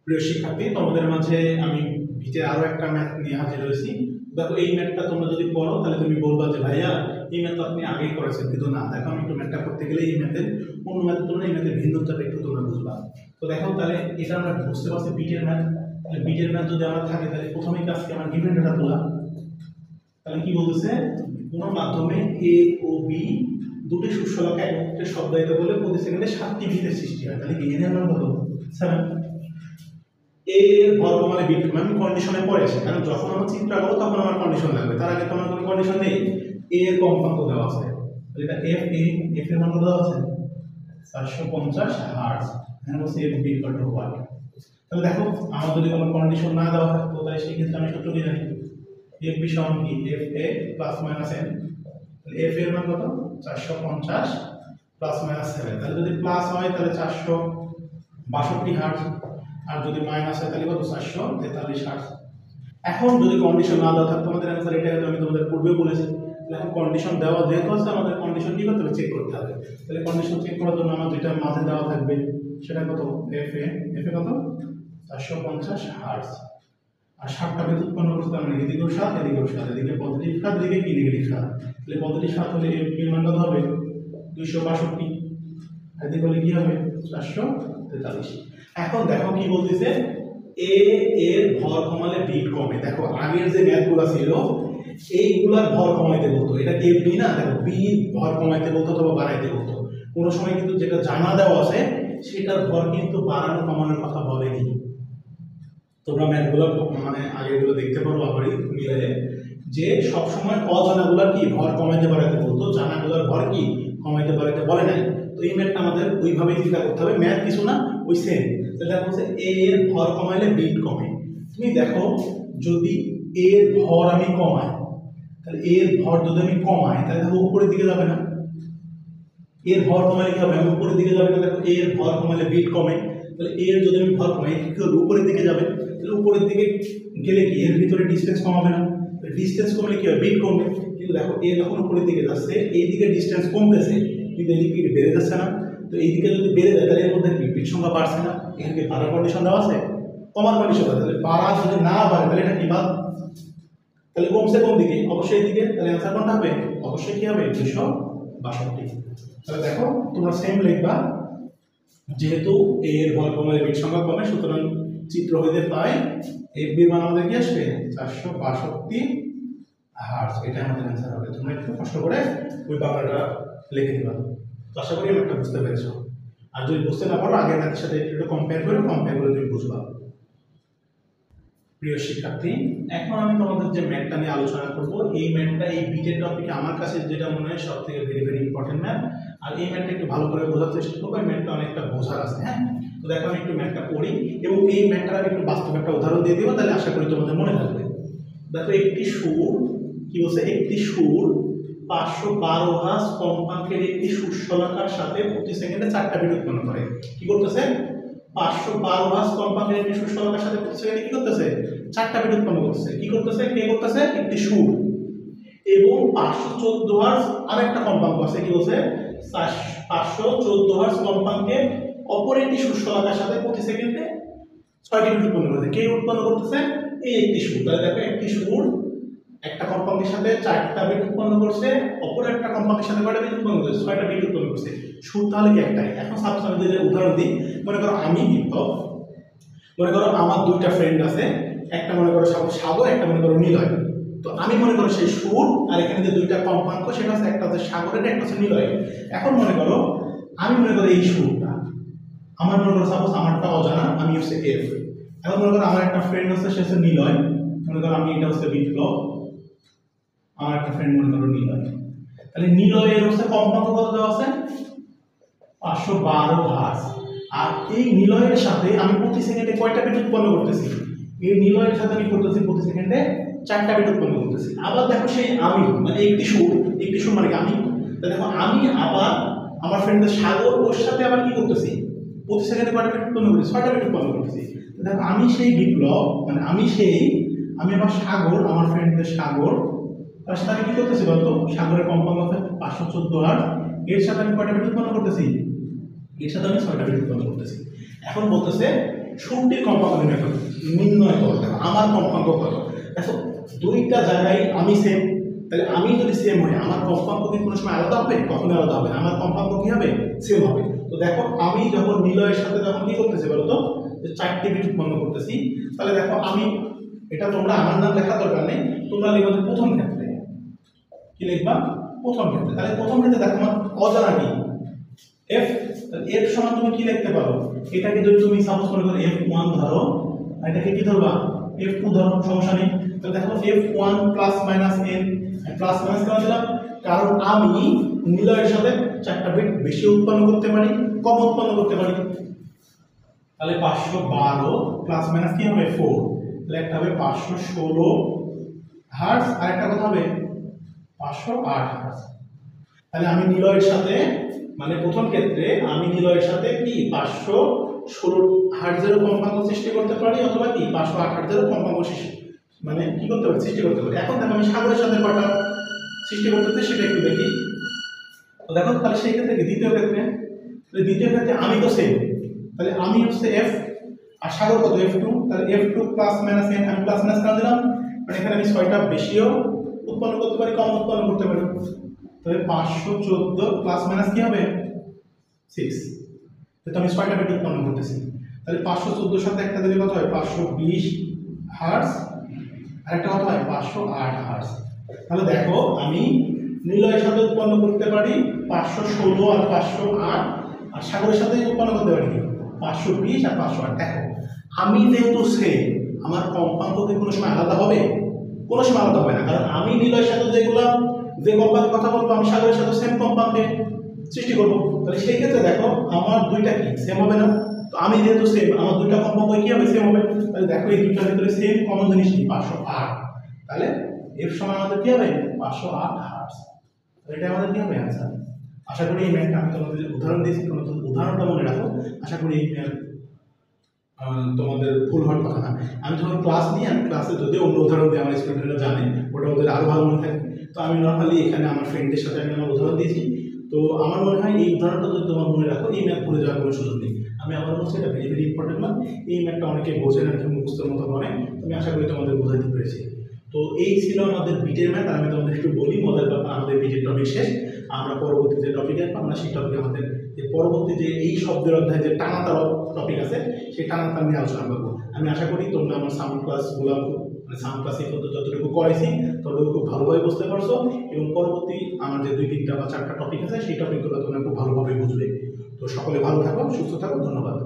প্রিয় শিক্ষার্থী, তোমাদের মাঝে আমি ভিতরে আরো একটা ম্যাথ নিয়ে হাজির হয়েছি। দেখো এই ম্যাথটা তোমরা যদি পড়ো তাহলে তুমি বলবা যে ভাইয়া এই ম্যাথ আপনি আগেই করেছেন, কিন্তু না, দেখো আমি একটু ম্যাথটা করতে গেলে এই ম্যাথের অন্য ম্যাথের তুলনায় এই ম্যাথের ভিন্নতাটা একটু তোমরা বুঝবা। তো দেখো তাহলে এটা আমরা বুঝতে পারছি বিটের ম্যাথ। তাহলে বিটের ম্যাথ যদি আমার থাকে তাহলে প্রথমেই কাজকে আমার গিভেন ডাটা তোলা। তাহলে কি বলতেছে, কোনো মাধ্যমে এ ও বি দুটি সুষমাকে একত্রে শব্দায়িত করলে প্রতি সেকেন্ডে 7টি বিটের সৃষ্টি হয়। তাহলে কি এর মান কত? 7। এ এর বর্গ মানে বিট, আমি কন্ডিশনে পড়ে আসি, কারণ যখন আমরা চিত্র আঁকবো তখন আমার কন্ডিশন লাগবে, তার আগে তো আমার কোনো কন্ডিশন নেই। এ এর কম্পাঙ্ক দেওয়া আছে, তাহলে এটা এফ এ, এফ এর মান দেওয়া আছে 450 হার্টজ, এখানে বলছে F B equal to what. তাহলে দেখো আমার যদি কোনো কন্ডিশন না দেওয়া থাকতো তাহলে সেই ক্ষেত্রে আমি সূত্র কি জানি, এফ বি সমান কি এফ এ প্লাস মাইনাস এন। তাহলে এফ এর মান কত? 450 প্লাস মাইনাস 7। তাহলে যদি প্লাস হয় তাহলে 462 হার্টজ, আর যদি মাইনাস হয় তাহলে কত? 443 হার্টজ। এখন যদি কন্ডিশন না দেওয়া থাকতো আমাদের অ্যান্সার এটা হতো, আমি তোমাদের পূর্বে বলেছি। তাহলে এখন কন্ডিশন দেওয়া যেহেতু আছে আমাদের কন্ডিশন কি করতে হবে? চেক করতে হবে। তাহলে কন্ডিশন চেক করার জন্য আমার যেটা মাঝে দেওয়া থাকবে সেটা কত? এফ এ, এফ এ কত? 450 হার্টজ। আর 7টা বিদ্যুৎ উৎপন্ন করতে আমরা এদিকেও 7, এদিকেও 7, এদিকে পজিটিভ 7, এদিকে কি নেগেটিভ 7। তাহলে পজিটিভ 7 হলে এফ এর মান কত হবে? 262। এদিকে হলে কি হবে? 443। এখন দেখো কি বলতেছে, এ এর ভর কমালে বিট কমে। দেখো আগের যে ম্যাথগুলো ছিল এইগুলার ভর কমাইতে বলতো, এটা কি বি না, দেখো বি ভর কমাইতে বলতো অথবা বাড়াইতে বলতো। কোনো সময় কিন্তু যেটা জানা দেওয়া আছে সেটার ভর কিন্তু বাড়ানো কমানোর কথা বলেনি। তোমরা ম্যাথগুলো মানে আগেগুলো দেখতে পারো আবারই মিলে, যে সবসময় অজানাগুলার কি ভর কমাইতে বাড়াইতে বলতো, জানাগুলার ভর কি কমাইতে বাড়াইতে বলে নাই। তো এই ম্যাথটা আমাদের ওইভাবেই চিন্তা করতে হবে, ম্যাথ কিছু না, ওই সেম। তাহলে দেখো হচ্ছে এ এর ভর কমাইলে বিট কমে। তুমি দেখো যদি এ এর ভর আমি কমাই, তাহলে এ এর ভর যদি আমি কমাই তাহলে দেখো উপরের দিকে যাবে না? এর ভর কমাইলে কি হবে? আমি উপরের দিকে যাবে না। দেখো এ এর ভর কমাইলে বিট কমে, তাহলে এ এর যদি আমি ভর কমাই কি হবে? উপরের দিকে যাবে। তাহলে উপরের দিকে গেলে কি এর ভিতরে ডিসটেন্স কমাবে না? ডিসটেন্স কমলে কি হবে? বিট কমবে। কিন্তু দেখো এ যখন উপরের দিকে যাচ্ছে এই দিকে ডিসটেন্স কমতেছে, কিন্তু এদিকে বেড়ে যাচ্ছে না। তো এইদিকে যদি বেড়ে যায় তাহলে এর মধ্যে কি বিট সংখ্যা বাড়ছে না? এখানে বাড়ার কন্ডিশন দেওয়া আছে, কমার কন্ডিশন আছে। তাহলে বাড়া যদি না বাড়ে তাহলে এটা কি বাদ? তাহলে কমছে কোন দিকে? অবশ্যই এদিকে। তাহলে অ্যান্সার কোনটা হবে? অবশ্যই কি হবে? 262। তাহলে দেখো তোমরা সেম লিখবা, যেহেতু এ এর ভর কমালে বিট সংখ্যা কমে সুতরাং চিত্র হইতে পাই এফ বি মান আমাদের কি আসবে? 462 হার্টজ। এটা আমাদের অ্যান্সার হবে। তোমরা একটু কষ্ট করে ওই বাংলাটা লিখে দিবা। তো আশা করি আমি একটা বুঝতে পেরেছো। আর যদি বুঝতে না পারো আগের ম্যাথের সাথে একটু কম্পেয়ার করে তুমি বুঝবা। প্রিয় শিক্ষার্থী, এখন আমি তোমাদের যে ম্যাথটা নিয়ে আলোচনা করব, এই ম্যাথটা এই বিটের টপিকে আমার কাছে যেটা মনে হয় সব থেকে ভেরি ভেরি ইম্পর্টেন্ট ম্যাথ। আর এই ম্যাথটা একটু ভালো করে বোঝার চেষ্টা করবো, এই ম্যাথটা অনেকটা বোঝার আছে। হ্যাঁ, তো দেখো আমি একটু ম্যাথটা পড়ি এবং এই ম্যাথটার আমি একটু বাস্তব একটা উদাহরণ দিয়ে দেবো, তাহলে আশা করি তোমাদের মনে থাকবে। দেখো একটি সুর, কি বলছে, একটি সুর 512 হার্জ কম্পাঙ্কের একটি সুরশলাকার সাথে প্রতি সেকেন্ডে 4টা বিট উৎপন্ন করে। কি করতেছে? 512 হার্জ কম্পাঙ্কের একটি সুরশলাকার সাথে প্রতি সেকেন্ডে কি করতেছে? 4টা বিট উৎপন্ন করতেছে। কি করতেছে? কে করতেছে? একটি সুর। এবং 514 হার্জ আরেকটা কম্পাঙ্ক আছে, কি বলছে? 514 হার্জ কম্পাঙ্কে অপর একটি সুরশলাকার সাথে প্রতি সেকেন্ডে 6টি বিট উৎপন্ন করতেছে। কে উৎপন্ন করতেছে? এই একটি সুর। তাহলে দেখো একটি সুর একটা কম্পাঙ্কের সাথে 4টা বিট উৎপন্ন করছে, অপর একটা কম্পাঙ্কের সাথে কয়টা বিট উৎপন্ন করছে? 6টা বিট উৎপন্ন করছে। সুর তাহলে কি একটাই? এখন সাপোজ আমি যদি উদাহরণ দিই, মনে করো আমি বিপ্লব, মনে করো আমার দুইটা ফ্রেন্ড আছে, একটা মনে করো সাগর, একটা মনে করো নিলয়। তো আমি মনে করো সেই সুর, আর এখানে যে দুইটা কম্পাঙ্ক সেটা হচ্ছে একটা হচ্ছে সাগরের, একটা হচ্ছে নিলয়। এখন মনে করো আমি মনে করো এই সুরটা আমার মনে করো সাপোজ আমারটা অজানা, আমি হচ্ছে এফ। এখন মনে করো আমার একটা ফ্রেন্ড হচ্ছে সে হচ্ছে নিলয়, মনে করো আমি এটা হচ্ছে বিপ্লব, আমার একটা ফ্রেন্ড মনে করো নিলয়। তাহলে নিলয়ের হচ্ছে কম্পাঙ্ক কত দেওয়া আছে? 512 হার্জ। আর এই নিলয়ের সাথে আমি প্রতি সেকেন্ডে কয়টা বিট উৎপন্ন করতেছি? এই নিলয়ের সাথে আমি করতেছি প্রতি সেকেন্ডে 4টা বিট উৎপন্ন করতেছি। আবার দেখো সেই আমি মানে একটি সুর মানে আমি, তাহলে দেখো আমি আবার আমার ফ্রেন্ডের সাগর, ওর সাথে আবার কি করতেছি? প্রতি সেকেন্ডে কয়টা বিট উৎপন্ন করতেছি? 6টা বিট উৎপন্ন করতেছি। দেখো আমি সেই বিপ্লব মানে আমি আবার সাগর, আমার ফ্রেন্ডের সাগর, তার সাথে আমি কি করতেছি বলতো? সাগরের কম্পাঙ্ক আছে 514 হার্জ, এর সাথে আমি কয়টা বিট উৎপন্ন করতেছি? এর সাথে আমি 6টা বিট উৎপন্ন করতেছি। এখন বলতেছে শুরুটির কম্পাঙ্ক নির্ণয় করো। দেখো আমার কম্পাঙ্ক কত, দেখো দুইটা জায়গায় আমি সেম, তাহলে আমি যদি সেম হয় আমার কম্পাঙ্ক কি কোনো সময় আলাদা হবে? কখনো আলাদা হবে না, আমার কম্পাঙ্ক কি হবে? সেম হবে। তো দেখো আমি যখন নিলয়ের সাথে যখন কি করতেছি বলো তো, যে 4টি বিট উৎপন্ন করতেছি, তাহলে দেখো আমি এটা তোমরা আমার নাম লেখা দরকার নেই, তোমরা লিখবা যে প্রথম ক্ষেত্রে কি লিখবা? প্রথম ক্ষেত্রে। তাহলে প্রথম ক্ষেত্রে দেখো আমার অজানা কি f, তাহলে f সমান তুমি কি লিখতে পারো? এটাকে যদি তুমি সাপোজ মনে করো f1 ধরো, আর এটাকে কি ধরবা? f2 ধরো, সমস্যা নেই। তাহলে দেখো f1 plus minus n, plus minus কেন দিলাম? কারণ আমি নিলয়ের সাথে 4টা বিট বেশি উৎপন্ন করতে পারি, কম উৎপন্ন করতে পারি। তাহলে 512 প্লাস মাইনাস কি হবে? 4, তাহলে একটা হবে 516 হার্টজ, আর একটা কথা হবে 508 হার্টজ। তাহলে আমি নিলয়ের সাথে মানে প্রথম ক্ষেত্রে আমি নিলয়ের সাথে কি 516 হার্টজের কম্পাঙ্ক সৃষ্টি করতে পারি, অথবা কি 508 হার্টজের কম্পাঙ্ক মানে কি করতে পারি? সৃষ্টি করতে পারি। এখন দেখো আমি সাগরের সাথে কয়টা সৃষ্টি করতে সেটা একটু দেখি। তো দেখো তাহলে সেই ক্ষেত্রে কি দ্বিতীয় ক্ষেত্রে, দ্বিতীয় ক্ষেত্রে আমি তো সেম, তাহলে আমি হচ্ছে f আর সাগর কত? f2, তাহলে f2 প্লাস মাইনাস n, আমি প্লাস মাইনাস কেন দিলাম? মানে এখানে আমি 6টা বেশিও উৎপন্ন করতে পারি, কম উৎপন্ন করতে পারি। তাহলে 514 প্লাস মাইনাস কি হবে? 6, তো আমি 6টা বিট উৎপন্ন করতেছি। তাহলে 514 সাথে একটা দিলে কত হয়? 520 হার্টজ, আর একটা কত হয়? 508 হার্টজ। তাহলে দেখো আমি নিলয়ের সাথে উৎপন্ন করতে পারি 516 আর 508, আর সাগরের সাথে উৎপন্ন করতে পারি 520 আর 508। দেখো আমি যেহেতু সেম, আমার কম্পাঙ্ক কি কোনো সময় আলাদা হবে? কোনো সময় আলাদা হবে না, কারণ আমি নিলয়ের সাথে যে কম্পাঙ্কের কথা বলবো আমি সাগরের সাথে সেম কম্পাঙ্কে সৃষ্টি করবো। তাহলে সেই ক্ষেত্রে দেখো আমার দুইটা কি সেম হবে না? তো আমি যেহেতু সেম, আমার দুইটা কম্পাঙ্ক কি হবে? সেম হবে। তাহলে দেখো এই দুইটার ভিতরে সেম কমন জিনিস কি? 508। তাহলে f সমান আমাদের কি হবে? 508 হার্টজ। এটা আমাদের কি হবে? आंसर। আশা করি এই ম্যাথটা আমি তোমাদের যে উদাহরণ দিয়েছি তোমরা উদাহরণটা মনে রাখো। আশা করি এই ম্যাথ তোমাদের ভুল হওয়ার কথা না। আমি যখন ক্লাস নিই, আমি ক্লাসে যদি অন্য উদাহরণ দিই আমার স্টুডেন্টরা জানে, ওটা ওদের আরো ভালো মনে থাকে। তো আমি নর্মালি এখানে আমার ফ্রেন্ডের সাথে আমি আমার উদাহরণ দিয়েছি। তো আমার মনে হয় এই উদাহরণটা যদি তোমার মনে রাখো, এই ম্যাথ ভুলে যাওয়ার কোনো সুযোগ নেই। আমি আমার বলছি এটা ভেরি ভেরি ইম্পর্টেন্ট ম্যাথ। এই ম্যাথটা অনেকে বোঝে না, কি মুখস্থের মতো করে। আমি আশা করি তোমাদের বোঝাতে পেরেছি। তো এই ছিল আমাদের বিটের ম্যাথ। আমি তোমাদের একটু বলি মজার ব্যাপার, আমাদের বিটের টপিক শেষ। আমরা পরবর্তী যে টপিক আসবো, আমরা সেই টপিকে আমাদের যে পরবর্তী যে এই শব্দের অধ্যায়ে যে টানাতার টপিক আছে, সেই টানাতার নিয়ে আলোচনা করবো। আমি আশা করি তোমরা আমার সাউন্ড ক্লাসগুলো মানে সাউন্ড ক্লাস এই পর্যন্ত যতটুকু করাইছি ততটুকু খুব ভালোভাবে বুঝতে পারছো, এবং পরবর্তী আমার যে 2-3টা বা 4টা টপিক আছে সেই টপিকগুলো তোমরা খুব ভালোভাবে বুঝবে। তো সকলে ভালো থাকো, সুস্থ থাকো, ধন্যবাদ।